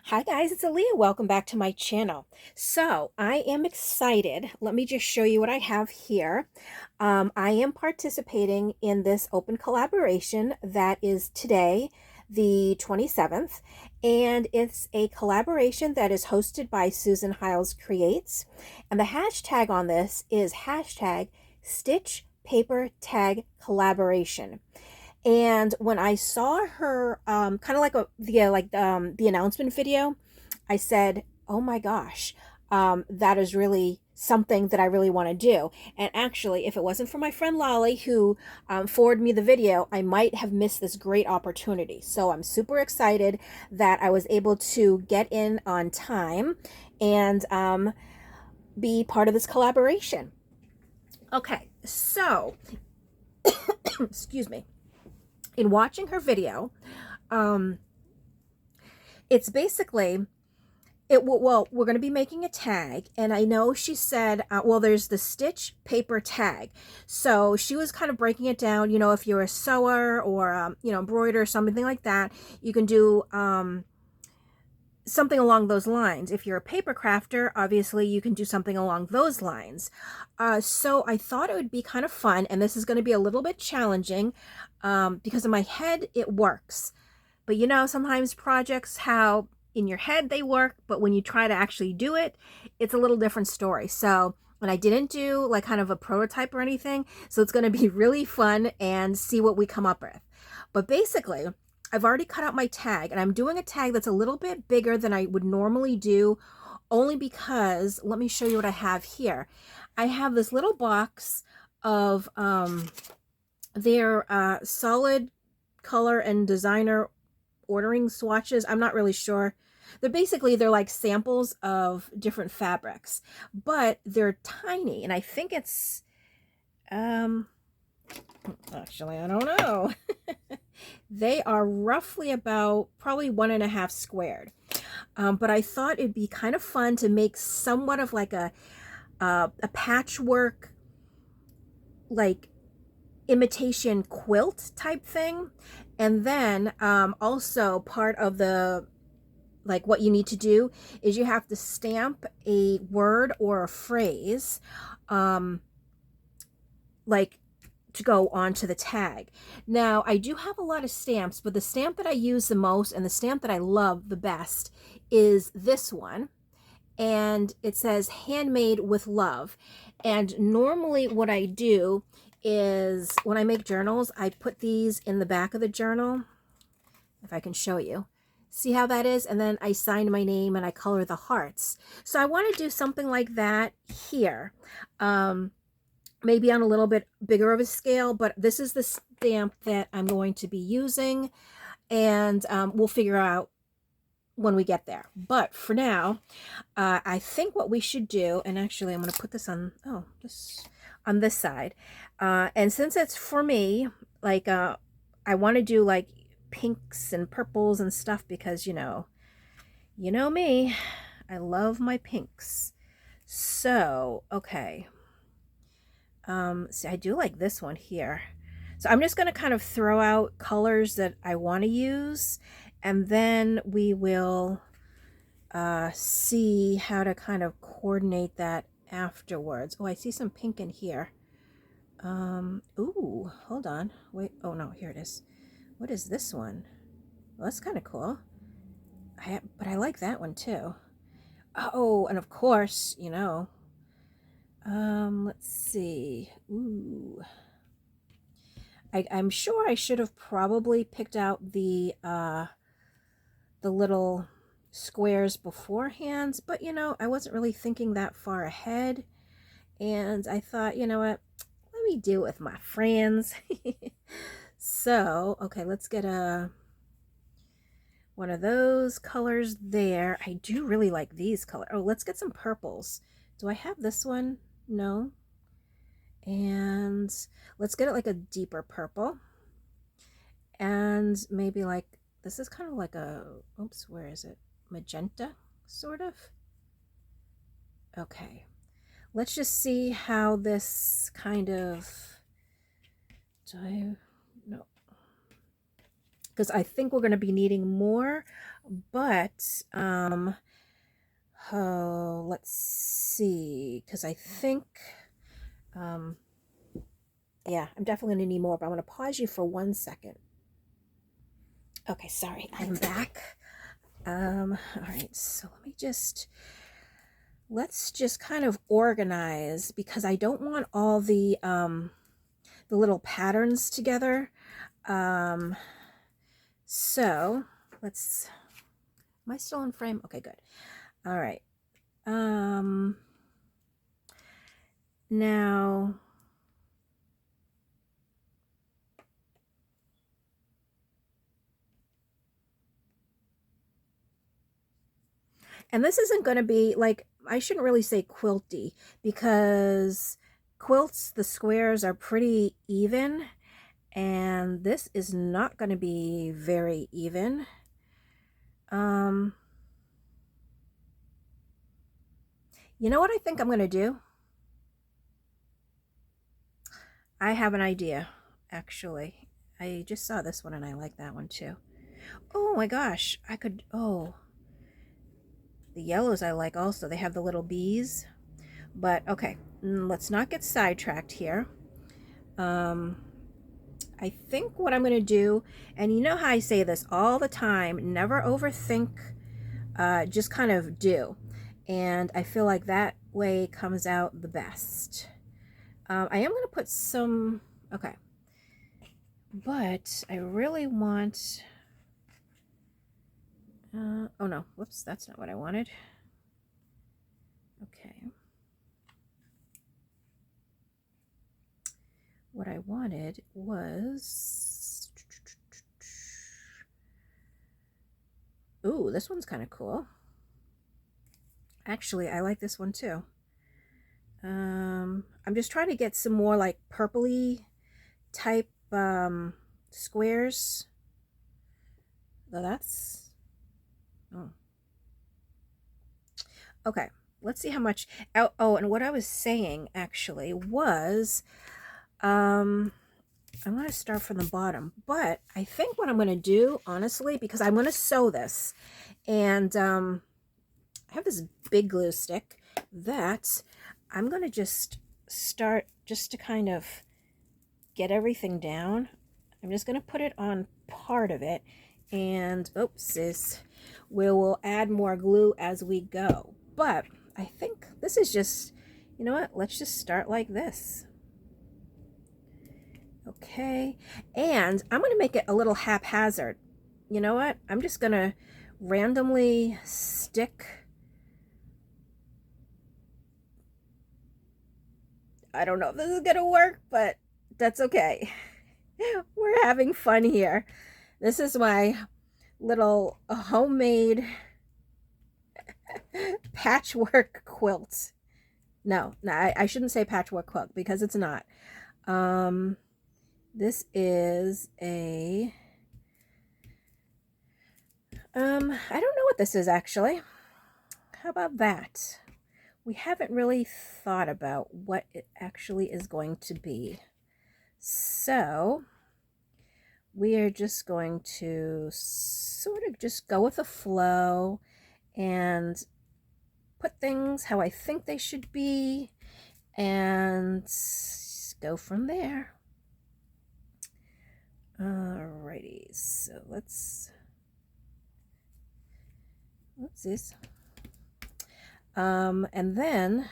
Hi guys, it's Aaliyah. Welcome back to my channel. So I am excited. Let me just show you what I have here. I am participating in this open collaboration that is today, the 27th, and it's a collaboration that is hosted by Susan Hiles Creates. And the hashtag on this is hashtag Stitch Paper Tag Collaboration. And when I saw her, kind of like the announcement video, I said, "Oh my gosh, that is really something that I really want to do." And actually, if it wasn't for my friend Lolly who forwarded me the video, I might have missed this great opportunity. So I'm super excited that I was able to get in on time and be part of this collaboration. Okay, so excuse me. In watching her video, um, it's basically well, we're going to be making a tag, and I know she said, well, there's the stitch paper tag. So she was kind of breaking it down. You know, if you're a sewer or embroider, something like that, you can do something along those lines. If you're a paper crafter, obviously you can do something along those lines. So I thought it would be kind of fun, and this is going to be a little bit challenging because in my head it works. But you know, sometimes projects, how in your head they work, but when you try to actually do it, it's a little different story. So, and I didn't do like kind of a prototype or anything, so it's going to be really fun and see what we come up with. But basically, I've already cut out my tag, and I'm doing a tag that's a little bit bigger than I would normally do, only because, let me show you what I have here. I have this little box of their solid color and designer ordering swatches. I'm not really sure. They're like samples of different fabrics, but they're tiny, and I think it's actually, I don't know. They are roughly about probably 1.5 squared. But I thought it'd be kind of fun to make somewhat of like a patchwork, like imitation quilt type thing. And then also part of the, like, what you need to do is you have to stamp a word or a phrase, like, to go onto the tag. Now, I do have a lot of stamps, but the stamp that I use the most and the stamp that I love the best is this one. And it says handmade with love. And normally what I do is when I make journals, I put these in the back of the journal, if I can show you. See how that is? And then I sign my name and I color the hearts. So I want to do something like that here. Maybe on a little bit bigger of a scale, but this is the stamp that I'm going to be using, and we'll figure out when we get there. But for now, I think what we should do, and actually I'm going to put this on, on this side. And since it's for me, like, I want to do like pinks and purples and stuff because, you know me, I love my pinks. So, okay. See, I do like this one here. So I'm just going to kind of throw out colors that I want to use, and then we will see how to kind of coordinate that afterwards. Oh, I see some pink in here. Ooh, hold on. Wait, oh no, here it is. What is this one? Well, that's kind of cool. But I like that one too. Oh, and of course, you know, let's see. Ooh. I'm sure I should have probably picked out the little squares beforehand, but you know, I wasn't really thinking that far ahead, and I thought, you know what, let me do it with my friends. So, okay, let's get one of those colors there. I do really like these colors. Oh, let's get some purples. Do I have this one? No. And let's get it like a deeper purple. And maybe like, this is kind of like a, oops, where is it? Magenta, sort of. Okay. Let's just see how this kind of, no. because I think we're going to be needing more, but oh, let's see, because I think yeah, I'm definitely going to need more, but I'm going to pause you for 1 second. Okay, sorry, I'm back. All right, so let's just kind of organize, because I don't want all the little patterns together. So let's, am I still in frame? Okay, good. All right. Now, and this isn't going to be like, I shouldn't really say quilty, because quilts, the squares are pretty even, and this is not going to be very even. You know what I think I'm going to do? I have an idea, actually. I just saw this one and I like that one too. Oh my gosh, I could, oh, the yellows I like also. They have the little bees. But okay, let's not get sidetracked here. I think what I'm going to do, and you know how I say this all the time, never overthink, just kind of do. And I feel like that way comes out the best. I am going to put some, okay, but I really want, oh no, whoops, that's not what I wanted. Okay. What I wanted was, ooh, this one's kind of cool. Actually, I like this one too. I'm just trying to get some more like purpley type squares. So that's, oh. Okay, let's see how much. Oh, and what I was saying actually was, I'm going to start from the bottom, but I think what I'm going to do, honestly, because I'm going to sew this, and I have this big glue stick that I'm going to just start, just to kind of get everything down. I'm just going to put it on part of it, and oops, we will add more glue as we go. But I think this is just, you know what, let's just start like this. Okay, and I'm going to make it a little haphazard. You know what, I'm just going to randomly stick, I don't know if this is going to work, but that's okay. We're having fun here. This is my little homemade patchwork quilt. No, I shouldn't say patchwork quilt, because it's not. This is a, I don't know what this is actually. How about that? We haven't really thought about what it actually is going to be. So we are just going to sort of just go with the flow and put things how I think they should be and go from there. Alrighty, so let's, what's this? And then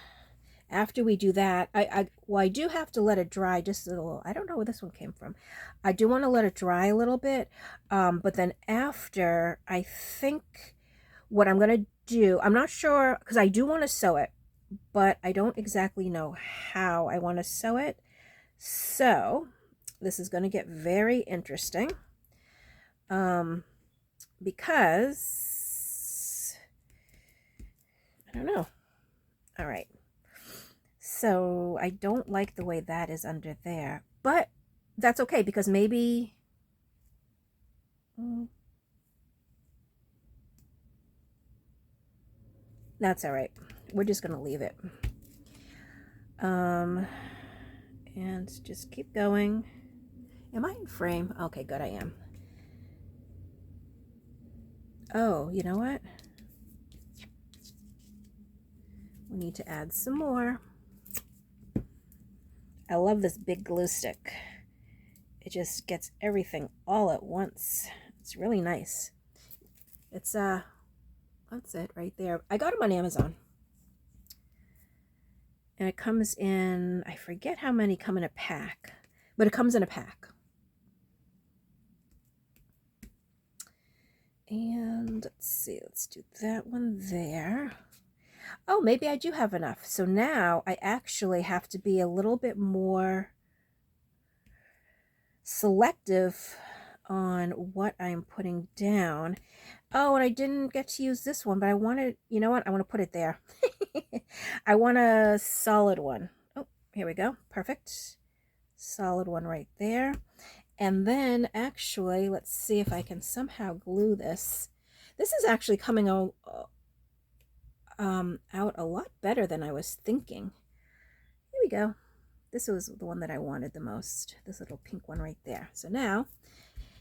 after we do that, I do have to let it dry just a little. I don't know where this one came from. I do want to let it dry a little bit, but then after, I think what I'm going to do, I'm not sure, because I do want to sew it, but I don't exactly know how I want to sew it. So this is going to get very interesting, because I don't know. All right. So I don't like the way that is under there, but that's okay, because maybe, that's all right. We're just going to leave it. And just keep going. Am I in frame? Okay, good, I am. Oh, you know what? We need to add some more. I love this big glue stick. It just gets everything all at once. It's really nice. It's that's it right there. I got them on Amazon. And it comes in, I forget how many come in a pack, but it comes in a pack. And let's see, let's do that one there. Oh, maybe I do have enough. So now I actually have to be a little bit more selective on what I'm putting down. Oh, and I didn't get to use this one, but I wanted, you know what? I want to put it there. I want a solid one. Oh, here we go. Perfect. Solid one right there. And then actually, let's see if I can somehow glue this. This is actually coming out a lot better than I was thinking. Here we go. This was the one that I wanted the most. This little pink one right there. So now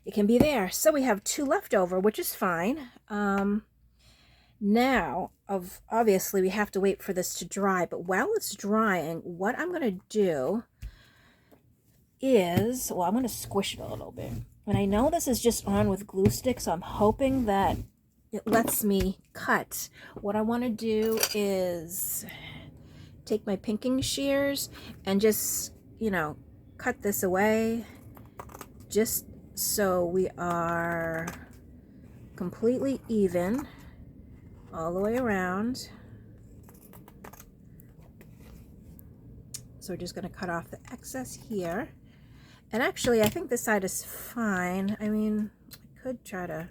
it can be there. So we have 2 left over, which is fine. Now, obviously, we have to wait for this to dry. But while it's drying, what I'm going to do is, well, I'm going to squish it a little bit. And I know this is just on with glue sticks, so I'm hoping that it lets me cut. What I want to do is take my pinking shears and just, you know, cut this away just so we are completely even all the way around. So we're just going to cut off the excess here. And actually, I think this side is fine. I mean, I could try to,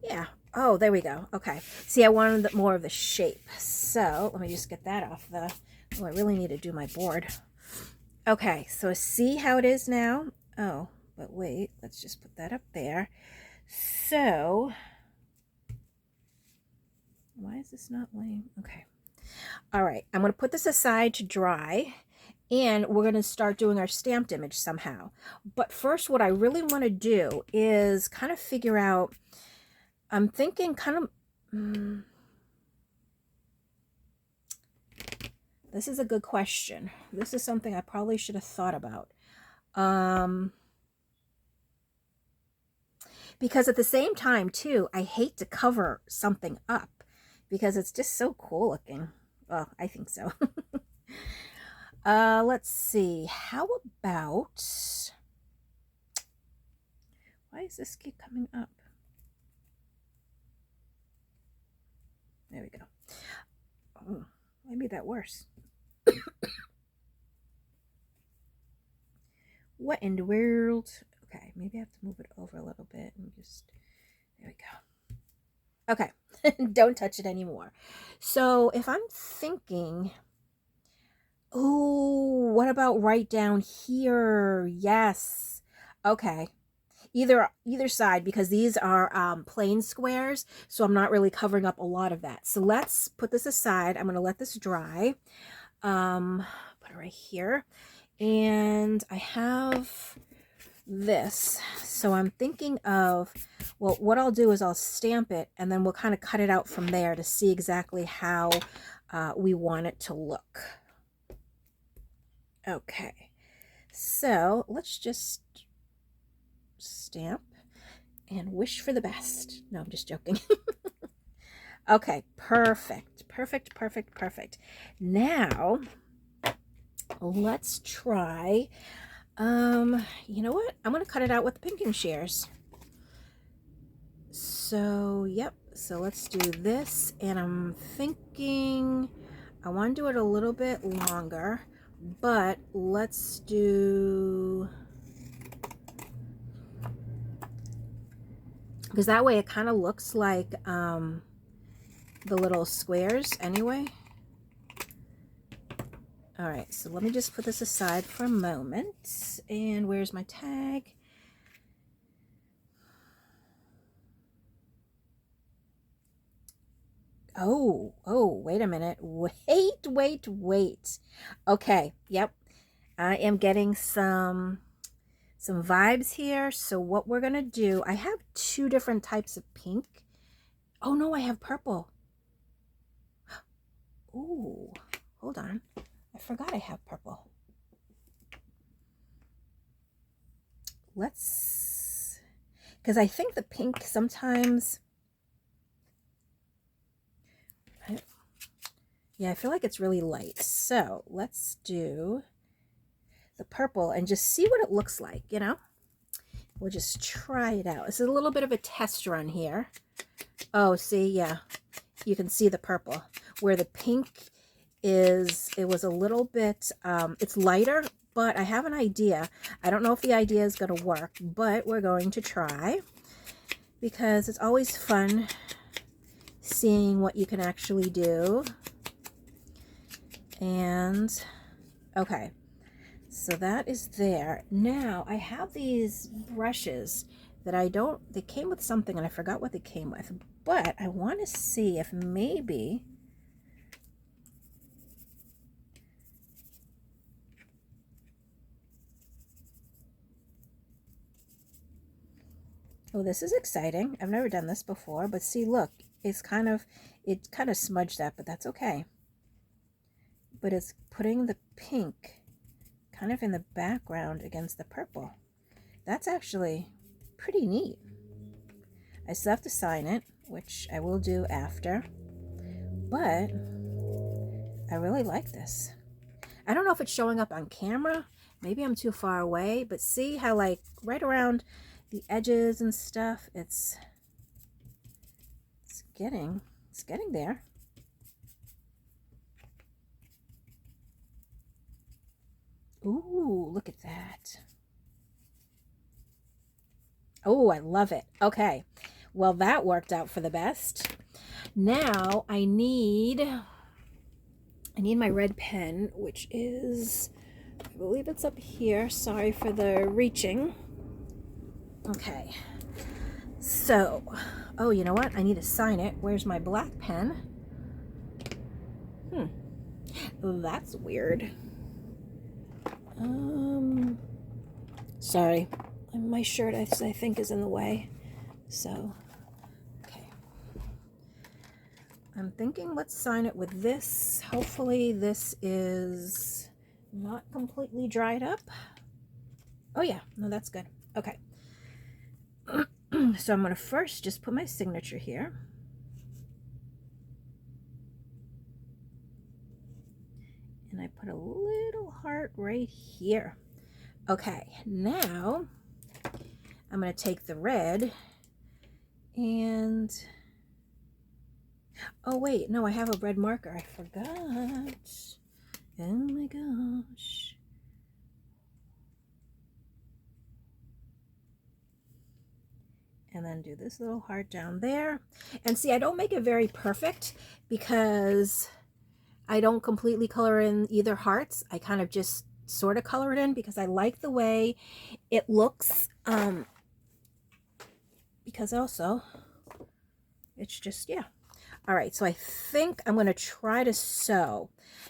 yeah. Oh, there we go. Okay. See, I wanted more of the shape. So let me just get that off the, oh, I really need to do my board. Okay, so see how it is now? Oh, but wait, let's just put that up there. So, why is this not laying? Okay. All right, I'm going to put this aside to dry, and we're going to start doing our stamped image somehow. But first, what I really want to do is kind of figure out, I'm thinking kind of, this is a good question. This is something I probably should have thought about. Because at the same time, too, I hate to cover something up because it's just so cool looking. Well, I think so. Let's see. How about... Why does this keep coming up? There we go. Oh, why made that worse? What in the world? Okay, maybe I have to move it over a little bit and just... There we go. Okay, don't touch it anymore. So if I'm thinking... Oh, what about right down here? Yes. Okay. Either side, because these are plain squares, so I'm not really covering up a lot of that. So let's put this aside. I'm going to let this dry. Put it right here. And I have this. So I'm thinking of, well, what I'll do is I'll stamp it, and then we'll kind of cut it out from there to see exactly how we want it to look. Okay, so let's just stamp and wish for the best. No, I'm just joking. Okay, perfect, perfect, perfect, perfect. Now, let's try, you know what? I'm going to cut it out with the pinking shears. So, yep, so let's do this, and I'm thinking I want to do it a little bit longer. But let's do, because that way it kind of looks like the little squares anyway. All right, so let me just put this aside for a moment. And where's my tag? Oh, wait a minute. Wait. Okay, yep. I am getting some some vibes here. So what we're going to do, I have two different types of pink. Oh no, I have purple. Ooh, hold on. I forgot I have purple. Let's, because I think the pink sometimes, yeah, I feel like it's really light. So let's do the purple and just see what it looks like, you know? We'll just try it out. This is a little bit of a test run here. Oh, see, yeah, you can see the purple. Where the pink is, it was a little bit, it's lighter, but I have an idea. I don't know if the idea is going to work, but we're going to try because it's always fun seeing what you can actually do. And, okay. So that is there. Now I have these brushes that they came with something and I forgot what they came with, but I want to see if maybe, oh, this is exciting. I've never done this before, but see, look, it kind of smudged that, but that's okay. But it's putting the pink kind of in the background against the purple. That's actually pretty neat. I still have to sign it, which I will do after, but I really like this. I don't know if it's showing up on camera. Maybe I'm too far away, but see how like right around the edges and stuff, it's getting there. Ooh, look at that. Oh, I love it. Okay. Well, that worked out for the best. Now I need my red pen, which is, I believe it's up here. Sorry for the reaching. Okay. So, oh, you know what? I need to sign it. Where's my black pen? That's weird. Sorry. My shirt, I think, is in the way. So, okay. I'm thinking let's sign it with this. Hopefully this is not completely dried up. Oh yeah, no, that's good. Okay. So I'm going to first just put my signature here. And I put a little heart right here. Okay, now I'm going to take the red and, oh wait, no, I have a red marker. I forgot. Oh my gosh. And then do this little heart down there. And see, I don't make it very perfect because I don't completely color in either hearts. I kind of just sort of color it in because I like the way it looks. Because also, it's just, yeah. All right, so I think I'm going to try to sew.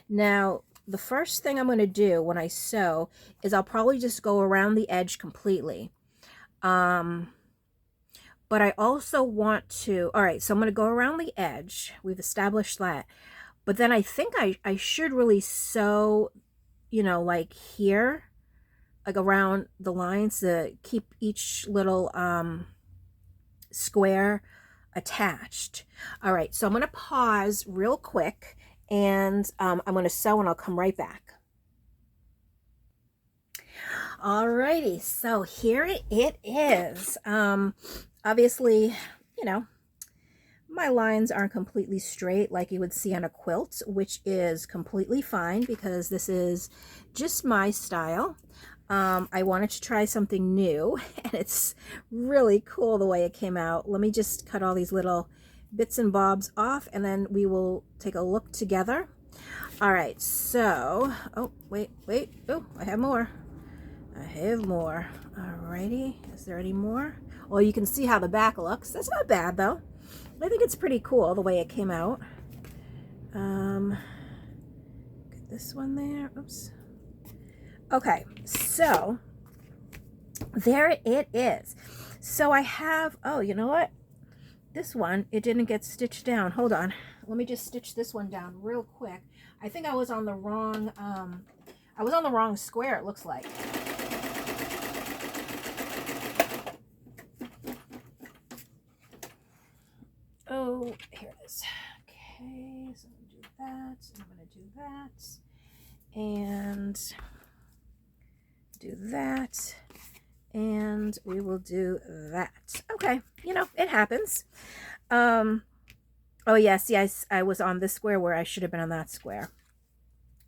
Now, the first thing I'm going to do when I sew is I'll probably just go around the edge completely. But I also want to, all right, so I'm going to go around the edge. We've established that. But then I think I should really sew, you know, like here, like around the lines to keep each little square attached. All right, so I'm going to pause real quick and I'm going to sew and I'll come right back. Alrighty, so here it is. Obviously, you know, my lines aren't completely straight like you would see on a quilt, which is completely fine because this is just my style. I wanted to try something new and it's really cool the way it came out. Let me just cut all these little bits and bobs off and then we will take a look together. All right, so, oh, wait, oh, I have more. Alrighty, is there any more? Well, you can see how the back looks. That's not bad though. I think it's pretty cool the way it came out. Get this one there. Oops. Okay, so there it is. So I have, oh, you know what? This one, it didn't get stitched down. Hold on. Let me just stitch this one down real quick. I think I was on the wrong, square, it looks like. Oh, here it is. Okay, so I'm gonna do that, and I'm gonna do that, and do that, and we will do that. Okay, you know, it happens. Oh yes, yes, I was on this square where I should have been on that square.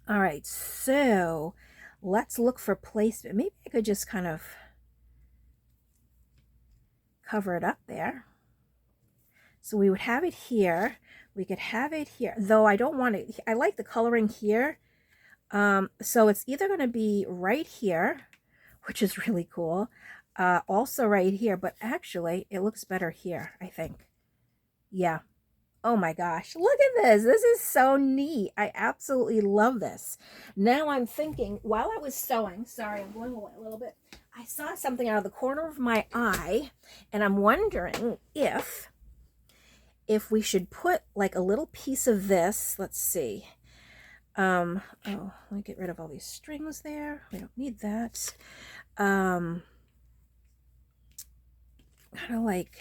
All right, so let's look for placement. Maybe I could just kind of cover it up there. So we would have it here. We could have it here, though I don't want it. I like the coloring here. So it's either going to be right here, which is really cool. Also right here, but actually it looks better here, I think. Yeah. Oh my gosh, look at this. This is so neat. I absolutely love this. Now I'm thinking, while I was sewing, sorry, I'm going away a little bit. I saw something out of the corner of my eye, and I'm wondering if we should put like a little piece of this. Let's see. Oh, let me get rid of all these strings there. We don't need that. Kind of like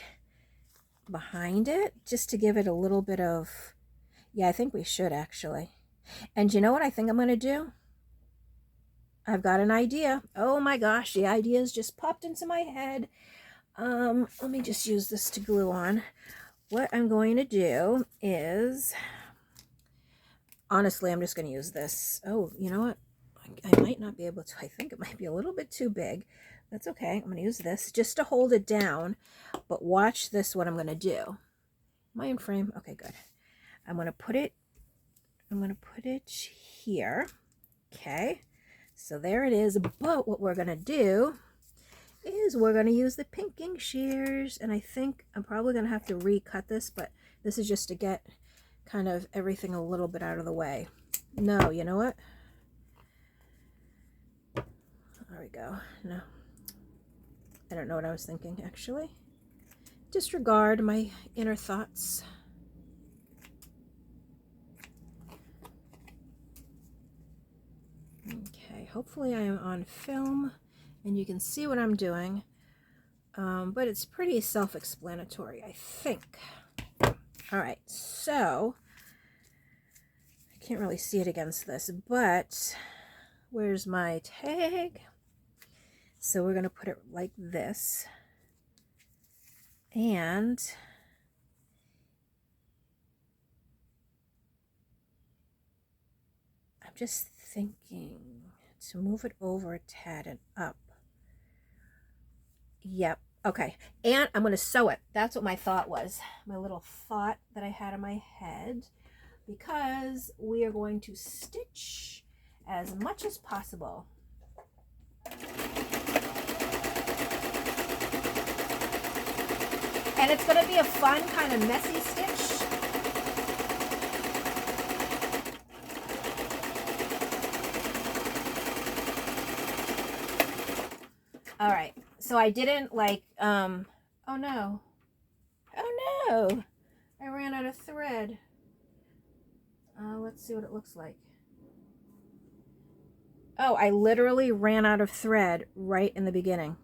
behind it, just to give it a little bit of, yeah, I think we should actually. And you know what I think I'm going to do? I've got an idea. Oh my gosh, the idea's just popped into my head. Let me just use this to glue on. What I'm going to do is, honestly, I'm just going to use this. Oh, you know what? I might not be able to. I think it might be a little bit too big. That's okay. I'm going to use this just to hold it down. But watch this, what I'm going to do. Am I in frame? Okay, good. I'm going to put it here. Okay. So there it is. But what we're going to do is we're going to use the pinking shears. And I think I'm probably going to have to recut this, but this is just to get kind of everything a little bit out of the way. No, you know what? There we go. No. I don't know what I was thinking, actually. Disregard my inner thoughts. Okay, hopefully I am on film and you can see what I'm doing. But it's pretty self-explanatory, I think. All right, so I can't really see it against this, but where's my tag? So we're going to put it like this. And I'm just thinking to move it over a tad and up. Yep. Okay. And I'm going to sew it. That's what my thought was. My little thought that I had in my head. Because we are going to stitch as much as possible. And it's going to be a fun, kind of messy stitch. All right. So I didn't like, oh no. Oh no. I ran out of thread. Let's see what it looks like. Oh, I literally ran out of thread right in the beginning.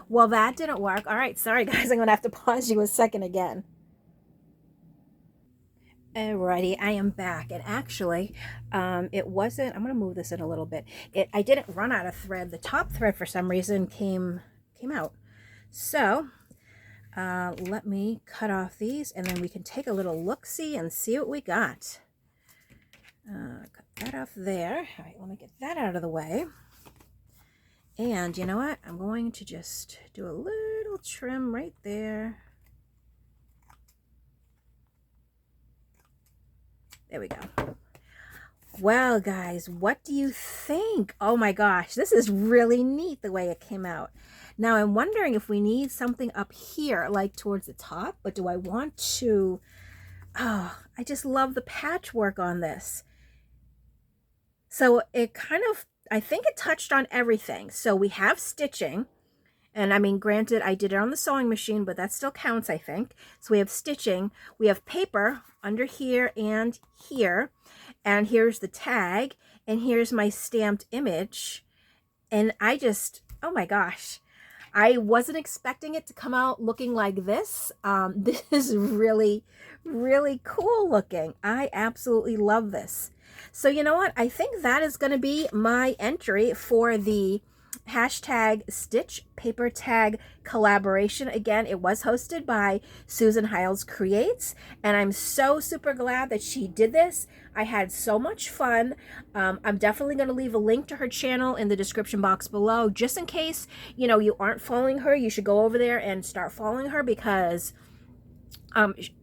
Well, that didn't work. All right, sorry guys, I'm gonna have to pause you a second again. Alrighty, I am back, and actually, it wasn't. I'm gonna move this in a little bit. I didn't run out of thread. The top thread, for some reason, came out. So, let me cut off these, and then we can take a little look-see and see what we got. Cut that off there. All right, let me get that out of the way. And you know what? I'm going to just do a little trim right there. There we go. Well, guys, what do you think? Oh my gosh, this is really neat the way it came out. Now, I'm wondering if we need something up here, like towards the top, but do I want to... Oh, I just love the patchwork on this. So it kind of, I think it touched on everything. So we have stitching, And I mean, granted, I did it on the sewing machine, but that still counts, I think. So we have stitching. We have paper under here and here. And here's the tag. And here's my stamped image. And I just, oh my gosh. I wasn't expecting it to come out looking like this. This is really, really cool looking. I absolutely love this. So you know what? I think that is going to be my entry for the hashtag Stitch Paper Tag collaboration. Again, it was hosted by Susan Hiles Creates, and I'm so super glad that she did this. I had so much fun. I'm definitely going to leave a link to her channel in the description box below, just in case, you know, you aren't following her. You should go over there and start following her, because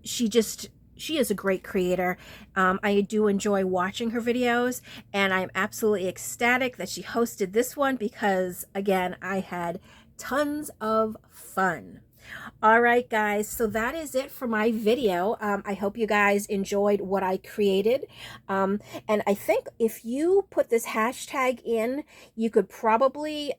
she is a great creator. I do enjoy watching her videos, and I'm absolutely ecstatic that she hosted this one because, again, I had tons of fun. All right, guys, so that is it for my video. I hope you guys enjoyed what I created. And I think if you put this hashtag in, you could probably...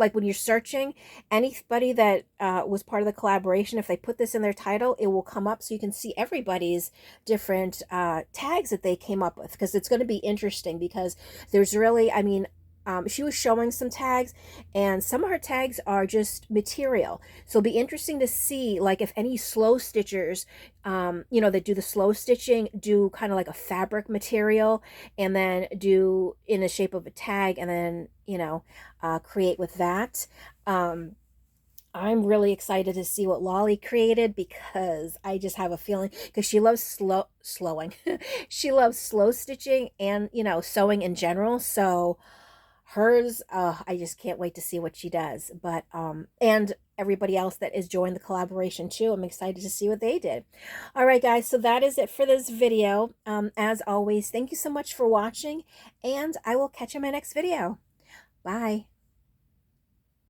like when you're searching, anybody that was part of the collaboration, if they put this in their title, it will come up so you can see everybody's different tags that they came up with, because it's going to be interesting, because there's really, I mean, she was showing some tags, and some of her tags are just material. So it'll be interesting to see, like, if any slow stitchers, you know, that do the slow stitching, do kind of like a fabric material, and then do in the shape of a tag, and then, you know, create with that. I'm really excited to see what Lolly created, because I just have a feeling, because she loves slowing. She loves slow stitching and, you know, sewing in general. So hers, I just can't wait to see what she does. But and everybody else that is joined the collaboration too, I'm excited to see what they did. All right, guys, so that is it for this video. As always, thank you so much for watching, and I will catch you in my next video. Bye.